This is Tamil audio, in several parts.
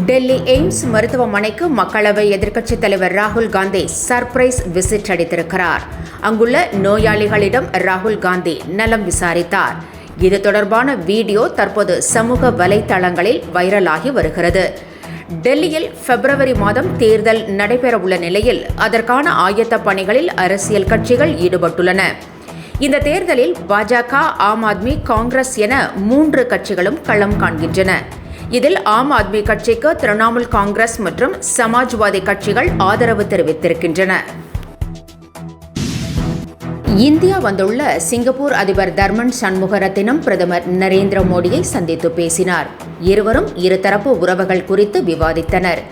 டெல்லி எய்ம்ஸ் மருத்துவமனைக்கு மக்களவை எதிர்க்கட்சித் தலைவர் ராகுல் காந்தி சர்ப்ரைஸ் விசிட் அளித்திருக்கிறார். அங்குள்ள நோயாளிகளிடம் ராகுல் காந்தி நலம் விசாரித்தார். இது தொடர்பான வீடியோ தற்போது சமூக வலைதளங்களில் வைரலாகி வருகிறது. டெல்லியில் பிப்ரவரி மாதம் தேர்தல் நடைபெறவுள்ள நிலையில் அதற்கான ஆயத்த பணிகளில் அரசியல் கட்சிகள் ஈடுபட்டுள்ளன. இந்த தேர்தலில் பாஜக, ஆம் ஆத்மி, காங்கிரஸ் என 3 கட்சிகளும் களம் காண்கின்றன. இதில் ஆம் ஆத்மி கட்சிக்கு திரிணாமுல் காங்கிரஸ் மற்றும் சமாஜ்வாதி கட்சிகள் ஆதரவு தெரிவித்திருக்கின்றன. இந்தியா வந்துள்ள சிங்கப்பூர் அதிபர் தர்மன் சண்முகரத்தினம் பிரதமர் நரேந்திர மோடியை சந்தித்து பேசினார். இருவரும் இருதரப்பு உறவுகள் குறித்து விவாதித்தனர்.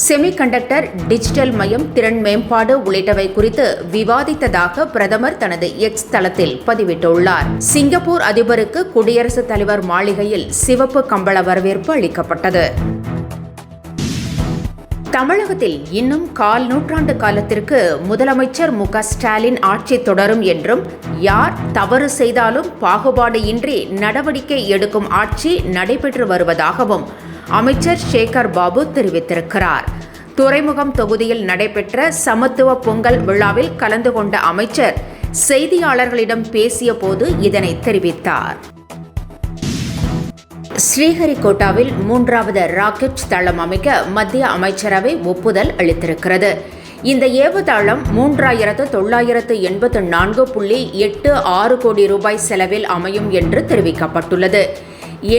செமிகண்டக்டர், டிஜிட்டல் மயம், திறன் மேம்பாடு உள்ளிட்டவை குறித்து விவாதித்ததாக பிரதமர் தனது எக்ஸ் தளத்தில் பதிவிட்டுள்ளார். சிங்கப்பூர் அதிபருக்கு குடியரசுத் தலைவர் மாளிகையில் சிவப்பு கம்பள வரவேற்பு அளிக்கப்பட்டது. தமிழகத்தில் இன்னும் 1/4 நூற்றாண்டு காலத்திற்கு முதலமைச்சர் மு.க.ஸ்டாலின் ஆட்சி தொடரும் என்றும், யார் தவறு செய்தாலும் பாகுபாடு இன்றி நடவடிக்கை எடுக்கும் ஆட்சி நடைபெற்று வருவதாகவும் அமைச்சர் சேகர் பாபு தெரிவித்திருக்கிறார். துறைமுகம் தொகுதியில் நடைபெற்ற சமத்துவ பொங்கல் விழாவில் கலந்து கொண்ட அமைச்சர் செய்தியாளர்களிடம் பேசிய போது இதனை தெரிவித்தார். ஸ்ரீஹரிகோட்டாவில் 3வது ராக்கெட் தளம் அமைக்க மத்திய அமைச்சரவை ஒப்புதல் அளித்திருக்கிறது. இந்த ஏவுதளம் 3984.86 கோடி ரூபாய் செலவில் அமையும் என்று தெரிவிக்கப்பட்டுள்ளது.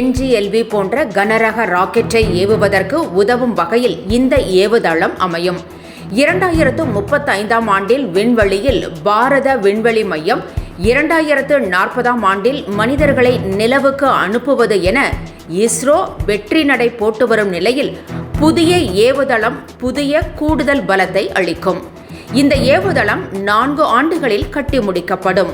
NGLV போன்ற கனரக ராக்கெட்டை ஏவுவதற்கு உதவும் வகையில் இந்த ஏவுதளம் அமையும். 2035ஆம் ஆண்டில் விண்வெளியில் பாரத விண்வெளி மையம், 2040ஆம் ஆண்டில் மனிதர்களை நிலவுக்கு அனுப்புவது என இஸ்ரோ வெற்றி நடை போட்டு வரும் நிலையில் புதிய ஏவுதளம் புதிய கூடுதல் பலத்தை அளிக்கும். இந்த ஏவுதளம் 4 ஆண்டுகளில் கட்டி முடிக்கப்படும்.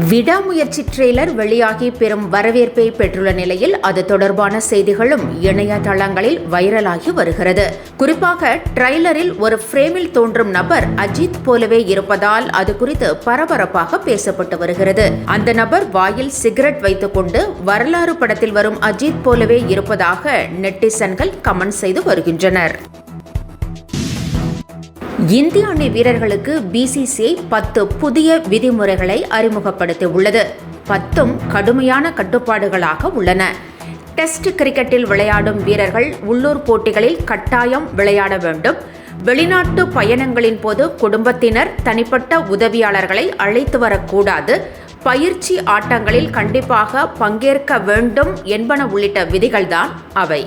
விடாமுயற்சி ட்ரெய்லர் வெளியாகி பெரும் வரவேற்பை பெற்றுள்ள நிலையில் அது தொடர்பான செய்திகளும் இணையதளங்களில் வைரலாகி வருகிறது. குறிப்பாக ட்ரெய்லரில் ஒரு ஃப்ரேமில் தோன்றும் நபர் அஜித் போலவே இருப்பதால் அது குறித்து பரபரப்பாக பேசப்பட்டு வருகிறது. அந்த நபர் வாயில் சிகரெட் வைத்துக்கொண்டு வரலாறு படத்தில் வரும் அஜித் போலவே இருப்பதாக நெட்டிசன்கள் கமெண்ட் செய்து வருகின்றனர். இந்திய அணி வீரர்களுக்கு BCCI 10 புதிய விதிமுறைகளை அறிமுகப்படுத்தியுள்ளது. 10ம் கடுமையான கட்டுப்பாடுகளாக உள்ளன. டெஸ்ட் கிரிக்கெட்டில் விளையாடும் வீரர்கள் உள்ளூர் போட்டிகளில் கட்டாயம் விளையாட வேண்டும். வெளிநாட்டு பயணங்களின் போது குடும்பத்தினர், தனிப்பட்ட உதவியாளர்களை அழைத்து வரக்கூடாது. பயிற்சி ஆட்டங்களில் கண்டிப்பாக பங்கேற்க வேண்டும் என்பன உள்ளிட்ட விதிகள்தான் அவை.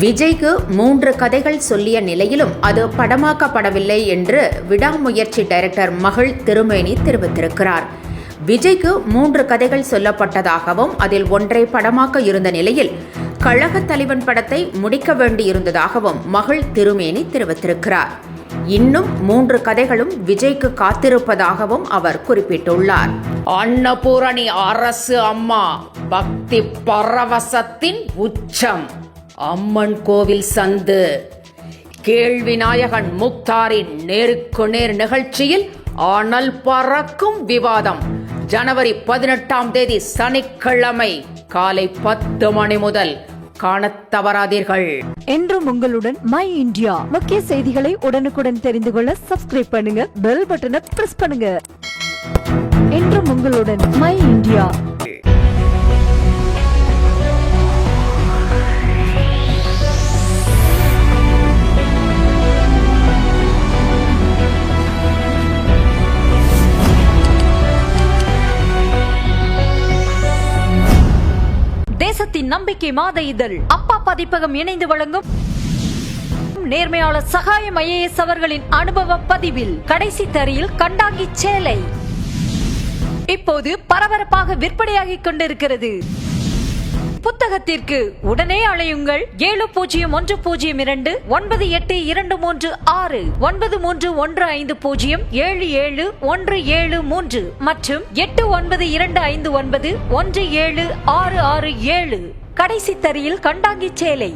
விஜய்க்கு 3 கதைகள் சொல்லிய நிலையிலும் அது படமாக்கப்படவில்லை என்று விடாமுயற்சி டைரக்டர் மகள் திருமேனி தெரிவித்திருக்கிறார். விஜய்க்கு 3 கதைகள் சொல்லப்பட்டதாகவும் அதில் ஒன்றை படமாக்க இருந்த நிலையில் கழகத் தலைவன் படத்தை முடிக்க வேண்டியிருந்ததாகவும் மகள் திருமேனி தெரிவித்திருக்கிறார். இன்னும் 3 கதைகளும் விஜய்க்கு காத்திருப்பதாகவும் அவர் குறிப்பிட்டுள்ளார். அன்னபூரணி அரசு அம்மா பக்தி பரவசத்தின் உச்சம். அம்மன் கோவில் சந்து. கேள்வி நாயகன் முக்தாரின் நேருக்கு நேர் நிகழ்ச்சியில் அனல் பறக்கும் விவாதம். ஜனவரி 18ஆம் தேதி சனிக்கிழமை காலை 10 மணி முதல் காணத் தவறாதீர்கள். என்றும் உங்களுடன் மை இந்தியா. முக்கிய செய்திகளை உடனுக்குடன் தெரிந்து கொள்ள சப்ஸ்கிரைப் பண்ணுங்க, பெல் பட்டனை பிரஸ் பண்ணுங்க. என்றும் உங்களுடன் மை இந்தியா. தேசத்தின் நம்பிக்கை மாத இதழ் அப்பா பதிப்பகம் இணைந்து வழங்கும் நேர்மையாளர் சகாயம் IAS அவர்களின் அனுபவ பதிவில் கடைசி தரையில் கண்டாங்கி சேலை இப்போது பரபரப்பாக விற்பனையாகிக் கொண்டிருக்கிறது. புத்தகத்திற்கு உடனே அழையுங்கள் 701002 9823 9315077173 மற்றும் 8925917667. கடைசி தரையில் கண்டாங்கி சேலை.